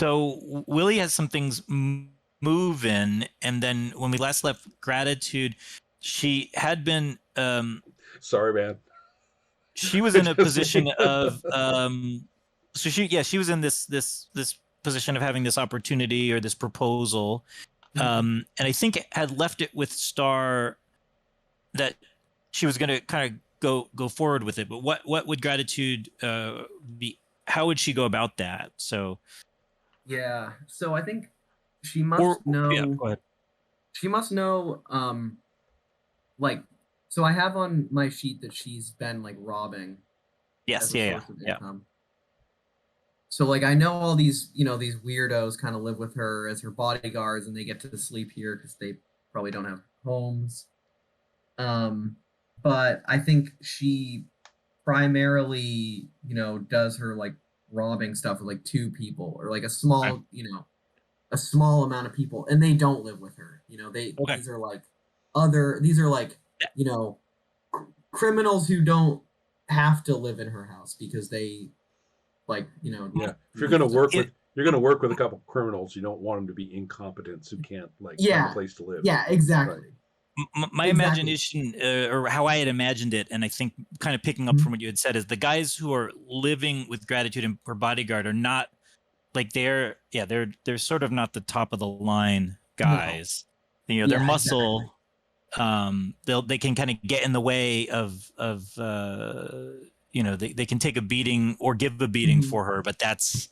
So Willie has some things move in, and then when we last left Gratitude, she had been Sorry, man. she was in a position of so she was in this position of having this opportunity or this proposal, and I think it had left it with Star that she was going to kind of go forward with it. But what would Gratitude be? How would she go about that? So Yeah. So I think she or must know. yeah, go ahead. She must know. Like, so I have on my sheet that she's been like robbing Yes, as a yeah, source of yeah. income. So like I know all these, these weirdos kind of live with her as her bodyguards, and they get to sleep here because they probably don't have homes. But I think she primarily, does her like robbing stuff with like two people or like a small, a small amount of people, and they don't live with her. Okay. These are like Yeah. criminals who don't have to live in her house because they like, Yeah. If you're gonna work with a couple criminals, you don't want them to be incompetents who can't find a place to live. Yeah, exactly. Right. My imagination, or how I had imagined it, and I think kind of picking up from what you had said, is the guys who are living with Gratitude and her bodyguard are not like they're sort of not the top of the line guys. No. Their muscle, exactly. They can kind of get in the way of they can take a beating or give a beating for her, but that's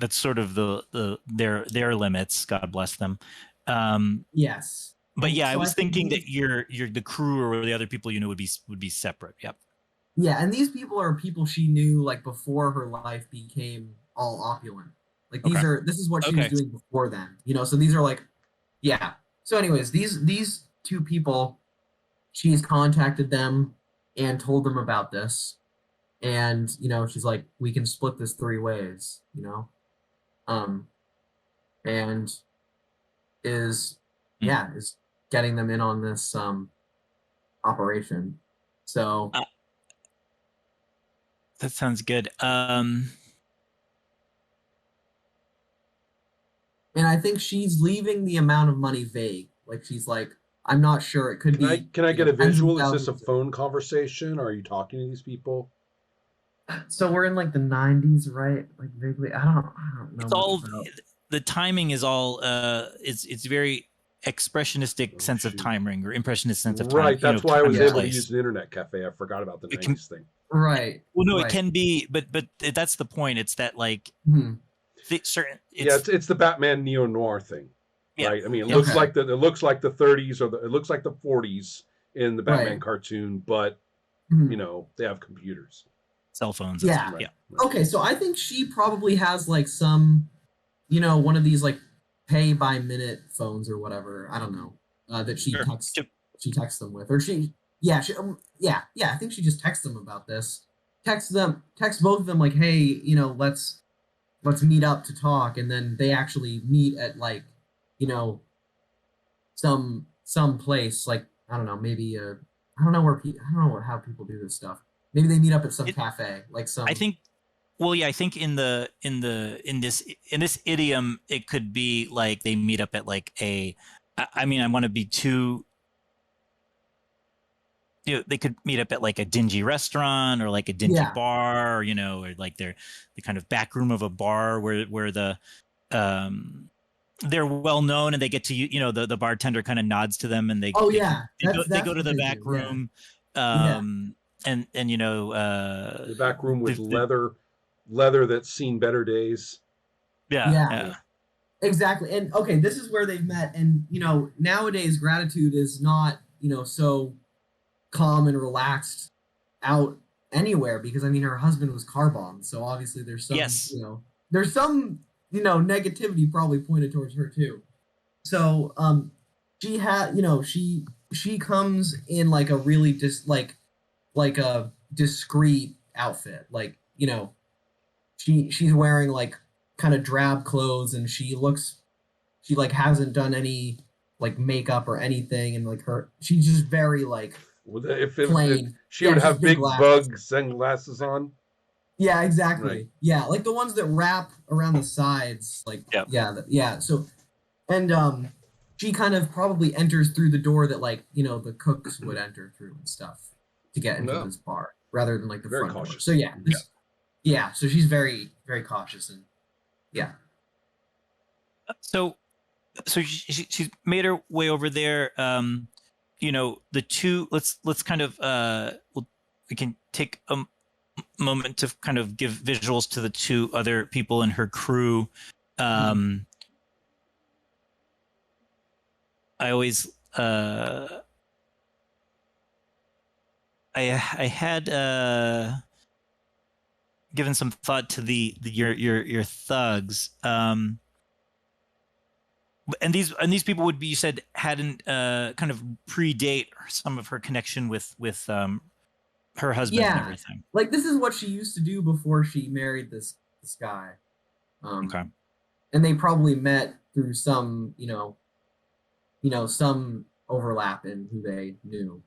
sort of their limits. God bless them. Yes. But yeah, so I was thinking that you're the crew or the other people would be separate. Yep. Yeah, and these people are people she knew like before her life became all opulent. Like this is what she was doing before then. So these are like, yeah. So anyways, these two people, she's contacted them and told them about this, and she's like, we can split this 3 ways. And is getting them in on this operation. So that sounds good. And I think she's leaving the amount of money vague. Like she's like, I'm not sure. It could be. Can I get a visual? Is this a phone conversation? Or are you talking to these people? So we're in like the 90s, right? Like vaguely. I don't know. It's all the timing is all. It's very expressionistic sense of timing or impressionist sense of time. Right. That's why I was able to use an internet cafe. I forgot about the 90s thing. Right. Well, no, it can be, but that's the point. It's that like certain. It's the Batman neo noir thing, right? I mean, it looks like the 30s or it looks like the 40s in the Batman cartoon, but they have computers, cell phones. Yeah. Right. Okay, so I think she probably has like some, one of these like pay by minute phones or whatever. I don't know that she texts them with, or I think she just texts them about this. Text both of them like, hey, let's meet up to talk, and then they actually meet at like, some place like, I don't know, maybe I don't know how people do this stuff. Maybe they meet up at some cafe, like some. I think. Well, yeah, I think in this idiom, it could be like they meet up at like I want to be too. They could meet up at like a dingy restaurant or like a dingy bar, or like the kind of back room of a bar where the they're well known and they get to the bartender kind of nods to them and they go to the back room, and the back room with leather that's seen better days. Yeah. Exactly. And okay, this is where they've met, and nowadays Gratitude is not so calm and relaxed out anywhere, because her husband was car bombed, so obviously there's some there's some negativity probably pointed towards her too. So she had she comes in like a really just like a discreet outfit, like she's wearing like kind of drab clothes, and she like hasn't done any like makeup or anything, and like she's just very like if plain. She would have big bug sunglasses on. Yeah, exactly. Right. Yeah, like the ones that wrap around the sides, like Yep. yeah. So, and she kind of probably enters through the door that like the cooks would enter through and stuff to get into No. this bar, rather than like the Very front door. cautious. So yeah. So she's very very cautious and yeah. So she's made her way over there. The two. Let's kind of we can take a moment to kind of give visuals to the two other people in her crew. I always I had given some thought to your thugs. And these people would be, you said, hadn't kind of predate some of her connection with her husband and everything. Like this is what she used to do before she married this guy. Okay. And they probably met through some some overlap in who they knew.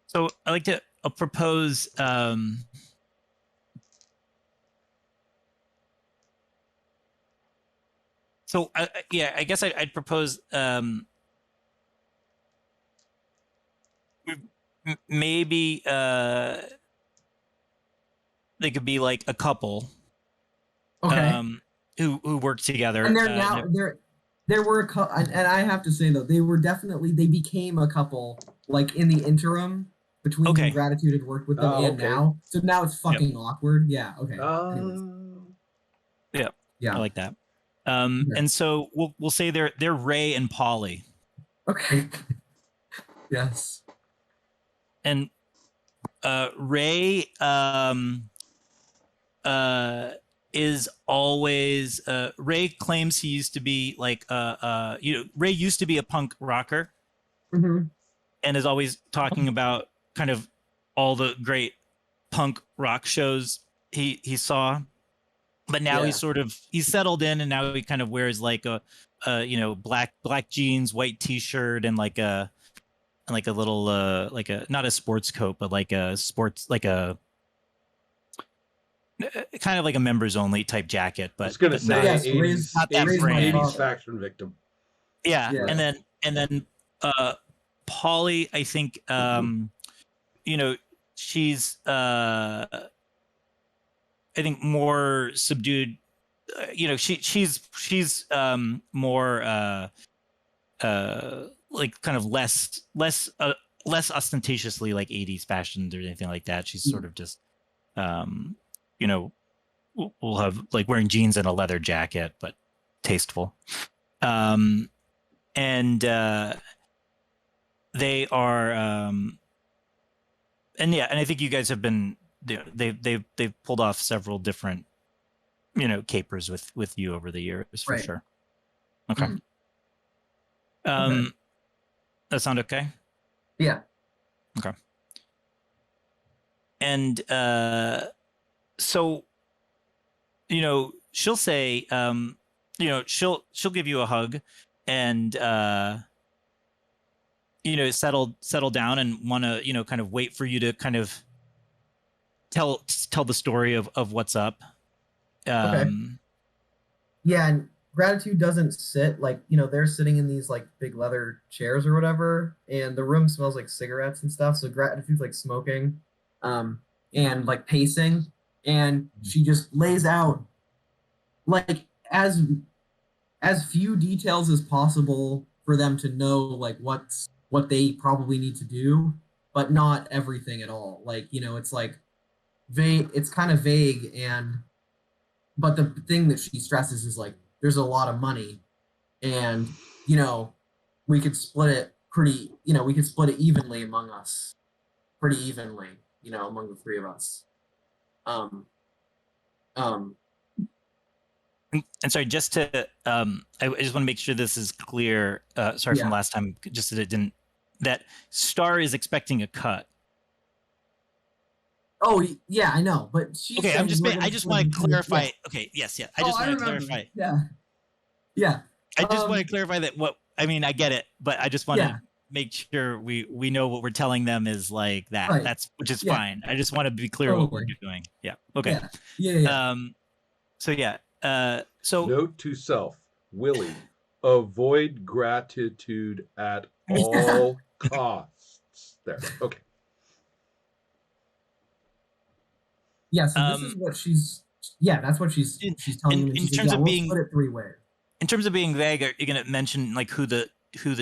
So I like to propose. So I guess I'd propose maybe they could be like a couple, Okay. Who work together. And they're now there were a couple, and I have to say though they became a couple like in the interim between when Gratitude had worked with them and now. So now it's fucking awkward. Yeah. Okay. Yeah. I like that. And so we'll say they're Ray and Polly. Okay. Yes. And Ray is always Ray claims he used to be like Ray used to be a punk rocker, and is always talking about kind of all the great punk rock shows he saw. But now he's settled in, and now he kind of wears like a black jeans, white t-shirt, and like a little like a, not a sports coat, but like a sports, like a kind of like a members only type jacket. But I was gonna say yes, 80s, not that 80s, brand. 80s faction victim. Yeah. And then Polly, I think she's I think more subdued. She's more like kind of less ostentatiously like 80s fashion or anything like that. She's sort of just we'll have like wearing jeans and a leather jacket, but tasteful. And they are and I think you guys have been, they've pulled off several different capers with you over the years for sure. Okay. That sound okay? Yeah. Okay. And so she'll say she'll give you a hug and settle down and want to kind of wait for you to kind of tell the story of what's up. Okay. Yeah, and Gratitude doesn't sit like they're sitting in these like big leather chairs or whatever, and the room smells like cigarettes and stuff. So Gratitude's like smoking, and like pacing, and she just lays out like as few details as possible for them to know like what they probably need to do, but not everything at all. Like it's like vague. It's kind of vague, but the thing that she stresses is like there's a lot of money, and we could split it we could split it evenly among us, pretty evenly, among the three of us. And sorry, just to I just want to make sure this is clear. Sorry from last time, just that it didn't. That Star is expecting a cut. Oh yeah, I know, but she's okay. I just want to clarify. Yeah. Okay, yes, yeah. I just want to clarify. Yeah. I just want to clarify that I get it, but I just want to make sure we know what we're telling them is like that. Right. That's which is Yeah. fine. I just want to be clear what we're doing. Yeah. Okay. Yeah. So yeah. So note to self, Willie, avoid gratitude at all costs. There. Okay. Yeah. So this is what she's. Yeah, that's what she's telling them. In terms of we'll being split it 3 ways. In terms of being vague, are you going to mention like who the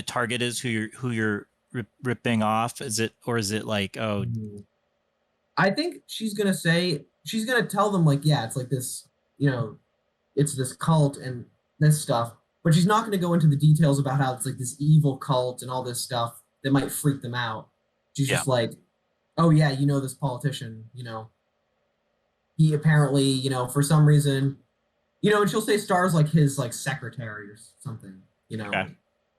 target is, who you're ripping off? Is it like, oh, I think she's gonna tell them like, yeah, it's like this, it's this cult and this stuff, but she's not gonna go into the details about how it's like this evil cult and all this stuff that might freak them out. She's just like, oh yeah, this politician, he apparently, for some reason, and she'll say stars like his like secretary or something, okay.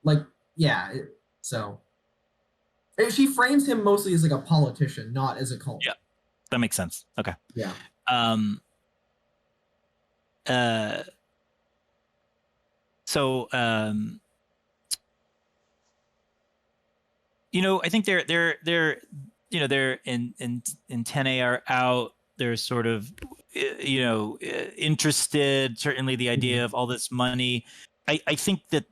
like, yeah. So she frames him mostly as like a politician, not as a cult. Yeah, that makes sense. Okay. Yeah. So I think they're antennae are out. They're sort of interested. Certainly, the idea of all this money. I think that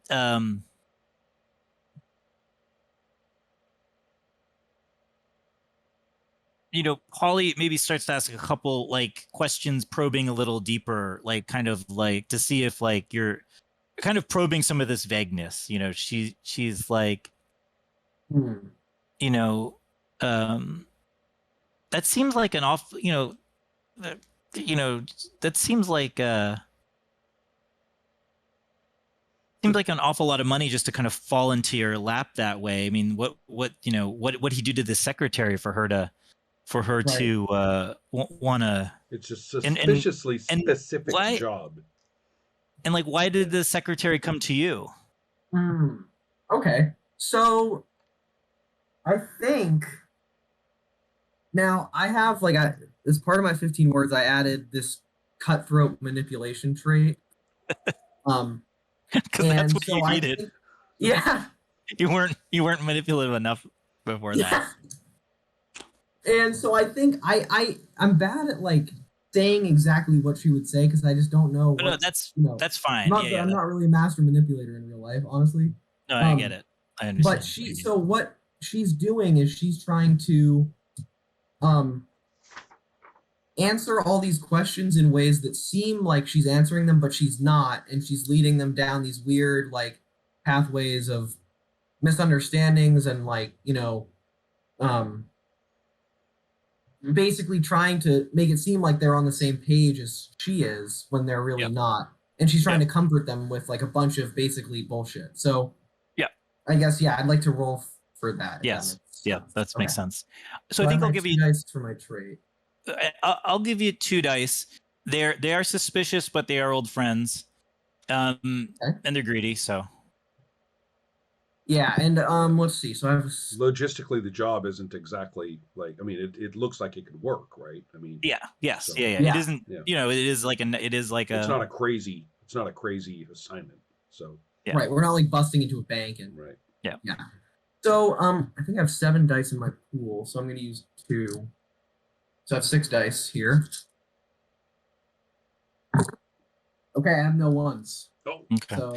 Polly maybe starts to ask a couple like questions, probing a little deeper, like kind of like to see if like you're kind of probing some of this vagueness. She's like, that seems like an awful, that seems like an awful lot of money just to kind of fall into your lap that way. I mean, what he do to the secretary for her to want to? It's a suspiciously specific why, job. And like, why did the secretary come to you? Okay, so I think now I have like as part of my 15 words, I added this cutthroat manipulation trait. Because that's what you needed. Yeah, you weren't manipulative enough before that. And so I think I'm bad at like saying exactly what she would say because I just don't know. No, that's fine. I'm not really a master manipulator in real life, honestly. No, I get it. I understand. But what she's doing is she's trying to answer all these questions in ways that seem like she's answering them, but she's not, and she's leading them down these weird like pathways of misunderstandings and like basically trying to make it seem like they're on the same page as she is when they're really not, and she's trying to comfort them with like a bunch of basically bullshit. So I guess I'd like to roll for that. Yes, that makes sense. So I think I'll give you dice for my trait. I'll give you 2 dice. They are suspicious, but they are old friends, and they're greedy. So yeah, and let's see. So I have logistically, the job isn't exactly like. I mean, it looks like it could work, right? I mean, yes. It isn't. It is like It's not a crazy assignment. So right, we're not like busting into a bank and right. Yeah. So I think I have 7 dice in my pool, so I'm going to use 2. So I have 6 dice here. Okay, I have no ones. Oh, okay. So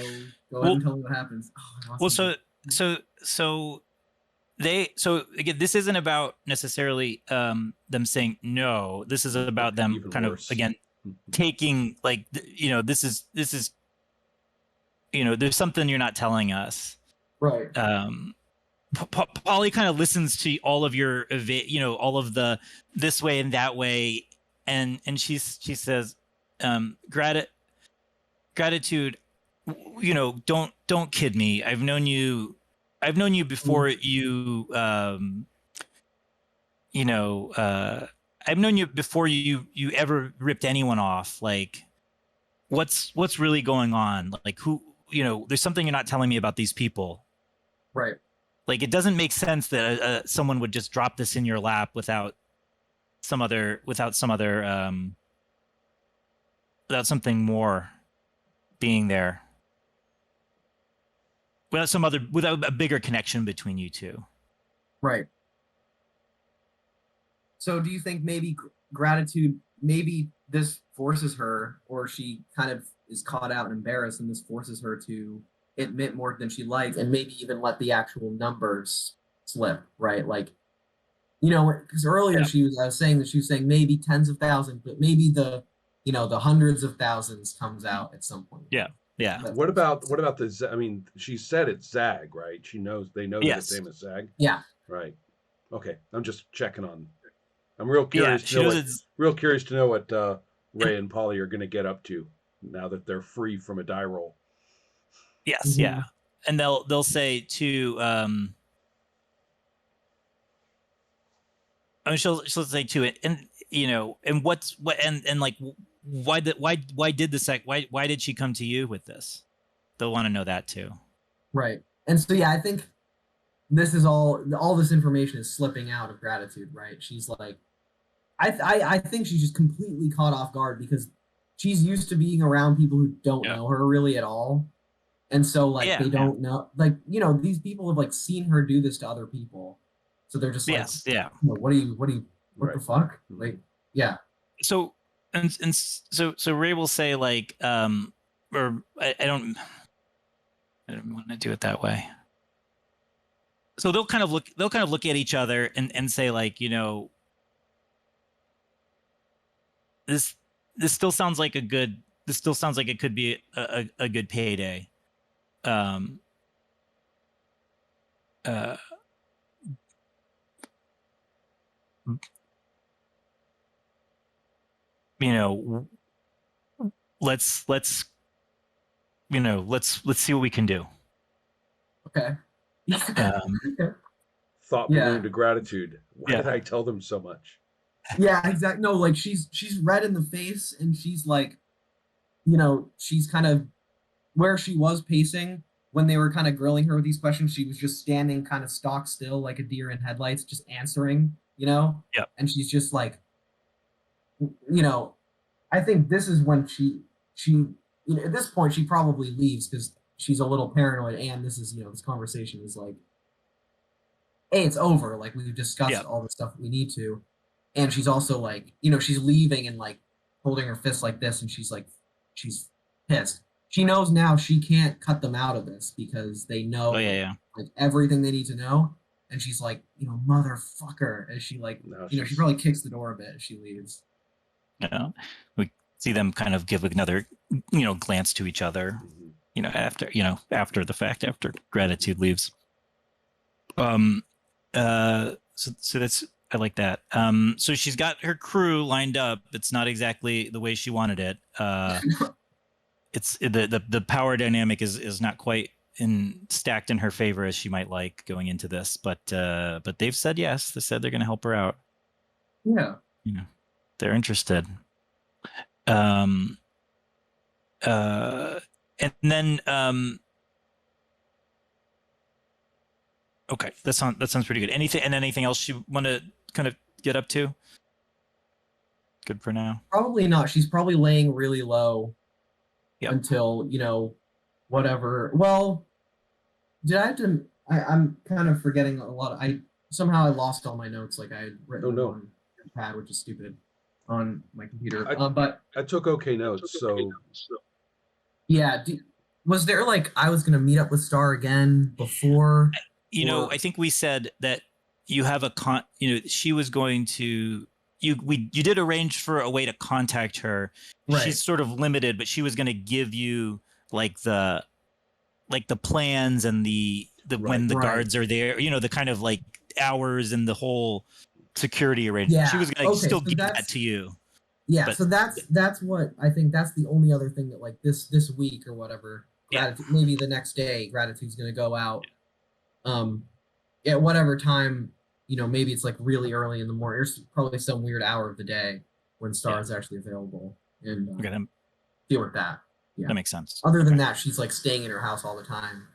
go ahead and tell me what happens. So again, this isn't about necessarily them saying no. This is about them even kind worse. of again taking like this is there's something you're not telling us. Right. Polly kind of listens to all of your all of the this way and that way, and she says gratitude, don't kid me. I've known you before you I've known you before you ever ripped anyone off. Like what's really going on? Like who, there's something you're not telling me about these people. Right. Like it doesn't make sense that someone would just drop this in your lap without something more being there. without a bigger connection between you two. Right. So do you think maybe gratitude, maybe this forces her, or she kind of is caught out and embarrassed, and this forces her to admit more than she likes, and maybe even let the actual numbers slip, right? Like, you know, because earlier I was saying that she was saying maybe tens of thousands, but maybe the hundreds of thousands comes out at some point. Yeah. Yeah. What about the? I mean, she said it's Zag, right? They know that its name is Zag. Yeah. Right. Okay. I'm just checking on. I'm real curious to know what Ray and Polly are going to get up to now that they're free from a die roll. Yes. Mm-hmm. Yeah. And they'll say too. I mean, she'll say too, and and like why did she come to you with this? They'll want to know that too. Right. And so I think this is all this information is slipping out of gratitude, right? She's like, I think she's just completely caught off guard because she's used to being around people who don't know her really at all. And so like they don't know, like, these people have like seen her do this to other people. So they're just like, what the fuck? Like, yeah. So, so Ray will say like, or I don't want to do it that way. So they'll kind of look at each other and say like, this still sounds like it could be a good payday. Let's see what we can do. Okay. Thought balloon to gratitude. Why did I tell them so much? Yeah, exactly. No, like she's red in the face, and she's like, she's kind of where she was pacing when they were kind of grilling her with these questions. She was just standing kind of stock still, like a deer in headlights, just answering, Yeah. And she's just like, I think this is when she at this point she probably leaves because she's a little paranoid, and this is this conversation is like, hey, it's over, like we've discussed all the stuff we need to, and she's also like, she's leaving and like holding her fist like this, and she's pissed. She knows now she can't cut them out of this because they know like everything they need to know, and she's like, motherfucker, as she like, she probably kicks the door a bit as she leaves. We see them kind of give another, glance to each other, after the fact, after gratitude leaves. So that's, I like that. So she's got her crew lined up. It's not exactly the way she wanted it. It's the power dynamic is not quite stacked in her favor as she might like going into this, but they've said yes. They said they're going to help her out. Yeah. They're interested. And then okay, that sounds pretty good. Anything else you want to kind of get up to? Good for now. Probably not. She's probably laying really low until whatever. Well, did I have to? I'm kind of forgetting a lot. I lost all my notes. Like I had written on a pad, which is stupid, on my computer. But I took okay notes. So yeah. Was there like I was gonna meet up with Star again before? I think we said that you have she was going to. You did arrange for a way to contact her. Right. She's sort of limited, but she was going to give you like the plans and the when the guards are there, the kind of like hours and the whole security arrangement. Yeah. She was going to still give that to you. Yeah. But, so that's what I think. That's the only other thing that like this week or whatever. Maybe the next day, gratitude's going to go out. At whatever time. Maybe it's like really early in the morning. There's probably some weird hour of the day when Star is actually available, and deal with that. Yeah, that makes sense. Other than that, she's like staying in her house all the time.